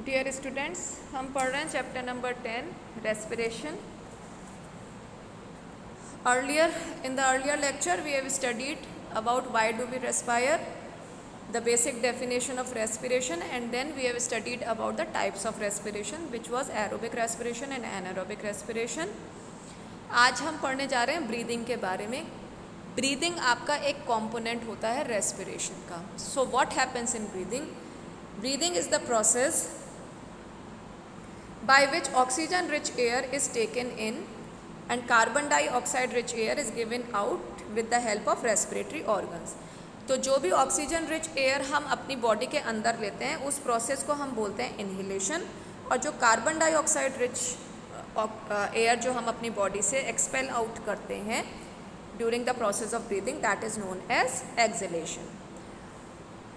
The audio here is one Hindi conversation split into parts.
डियर स्टूडेंट्स, हम पढ़ रहे हैं chapter number 10 respiration. In the earlier lecture we have studied about why do we respire, the basic definition of respiration, and then we have studied about the types of respiration which was aerobic respiration and anaerobic respiration। आज हम पढ़ने जा रहे हैं ब्रीदिंग के बारे में। ब्रीदिंग आपका एक कंपोनेंट होता है रेस्पिरेशन का। So what happens in breathing? Breathing is the process by which oxygen rich air is taken in and carbon dioxide rich air is given out with the help of respiratory organs। तो जो भी ऑक्सीजन रिच एयर हम अपनी बॉडी के अंदर लेते हैं उस प्रोसेस को हम बोलते हैं इनहेलेशन, और जो कार्बन डाइऑक्साइड रिच एयर जो हम अपनी बॉडी से एक्सपेल आउट करते हैं during the process of breathing, that is known as exhalation.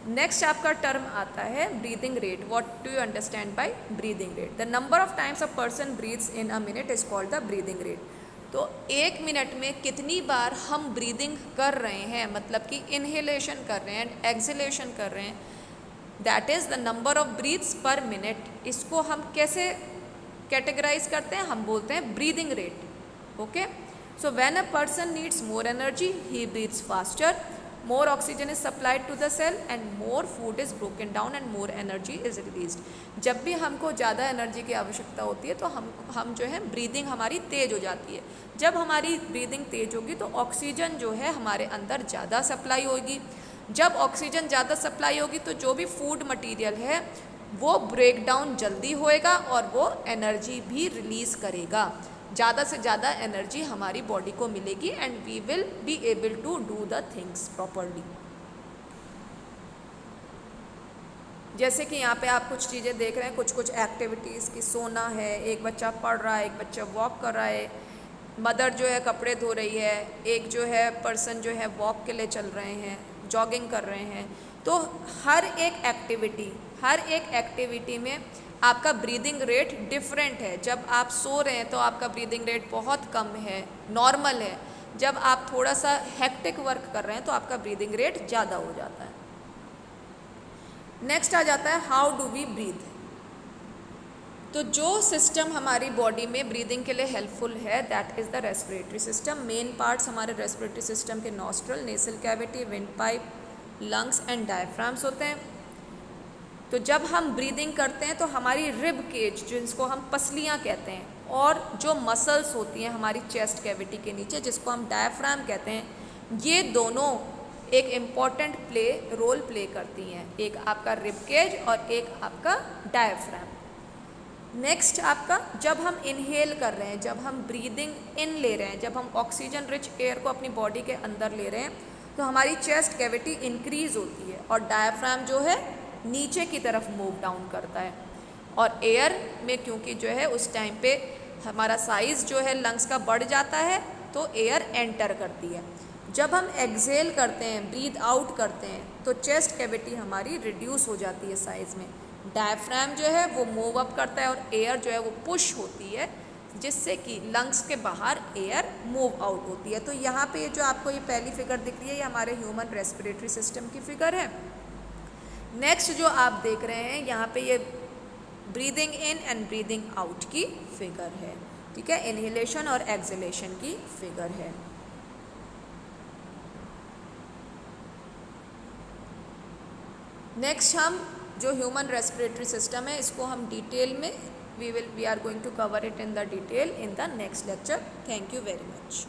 Next आपका टर्म आता है breathing rate. What do you understand by breathing rate? The number of times a person breathes in a minute is called the breathing rate. तो एक मिनट में कितनी बार हम ब्रीदिंग कर रहे हैं, मतलब कि इनहेलेशन कर रहे हैं एंड एक्सहेलेशन कर रहे हैं, that is the number of breaths per minute. इसको हम कैसे कैटेगराइज करते हैं? हम बोलते हैं breathing rate. Okay, so when a person needs more energy he breathes faster, more oxygen is supplied to the cell and more food is broken down and more energy is released। जब भी हमको ज़्यादा एनर्जी की आवश्यकता होती है तो हम जो है ब्रीदिंग हमारी तेज़ हो जाती है। जब हमारी ब्रीदिंग तेज़ होगी तो ऑक्सीजन जो है हमारे अंदर ज़्यादा सप्लाई होगी। जब ऑक्सीजन ज़्यादा सप्लाई होगी तो जो भी फूड मटेरियल है वो ब्रेक डाउन जल्दी होएगा और वो एनर्जी भी रिलीज़ करेगा। ज़्यादा से ज़्यादा एनर्जी हमारी बॉडी को मिलेगी and we will be able to do the things properly. जैसे कि यहाँ पे आप कुछ चीज़ें देख रहे हैं, कुछ एक्टिविटीज़ की सोना है, एक बच्चा पढ़ रहा है, एक बच्चा वॉक कर रहा है, मदर जो है कपड़े धो रही है, एक जो है पर्सन जो है वॉक के लिए चल रहे हैं, जॉगिंग कर रहे हैं। तो हर एक एक्टिविटी में आपका ब्रीदिंग रेट डिफरेंट है। जब आप सो रहे हैं तो आपका ब्रीदिंग रेट बहुत कम है, नॉर्मल है। जब आप थोड़ा सा हेक्टिक वर्क कर रहे हैं तो आपका ब्रीदिंग रेट ज़्यादा हो जाता है। नेक्स्ट आ जाता है हाउ डू वी ब्रीथ। तो जो सिस्टम हमारी बॉडी में ब्रीदिंग के लिए हेल्पफुल है that is the respiratory system. Main parts हमारे रेस्पिरेटरी सिस्टम के nostril, nasal cavity, wind pipe, lungs and diaphragms होते हैं। तो जब हम ब्रीदिंग करते हैं तो हमारी रिब केज, जिसको हम पसलियाँ कहते हैं, और जो मसल्स होती हैं हमारी चेस्ट कैविटी के नीचे जिसको हम डायफ्राम कहते हैं, ये दोनों एक इम्पॉर्टेंट रोल प्ले करती हैं। एक आपका रिब केज और एक आपका डायफ्राम। नेक्स्ट आपका, जब हम इनहेल कर रहे हैं, जब हम ब्रीदिंग इन ले रहे हैं, जब हम ऑक्सीजन रिच एयर को अपनी बॉडी के अंदर ले रहे हैं तो हमारी चेस्ट कैविटी इंक्रीज होती है और डायफ्राम जो है नीचे की तरफ मूव डाउन करता है। और एयर में क्योंकि जो है उस टाइम पे हमारा साइज़ जो है लंग्स का बढ़ जाता है तो एयर एंटर करती है। जब हम एक्सहेल करते हैं, ब्रीथ आउट करते हैं, तो चेस्ट कैविटी हमारी रिड्यूस हो जाती है साइज़ में। डायफ्राम जो है वो मूव अप करता है और एयर जो है वो पुश होती है जिससे कि लंग्स के बाहर एयर मूव आउट होती है। तो यहाँ पे जो आपको ये पहली फिगर दिख रही है ये हमारे ह्यूमन रेस्पिरेटरी सिस्टम की फिगर है। नेक्स्ट जो आप देख रहे हैं यहाँ पे ये breathing in and breathing out की फिगर है, ठीक है, इनहेलेशन और एक्सहेलेशन की फिगर है। नेक्स्ट हम जो ह्यूमन रेस्पिरेटरी सिस्टम है इसको हम डिटेल में we are going to cover it in the detail in the next lecture. Thank you very much.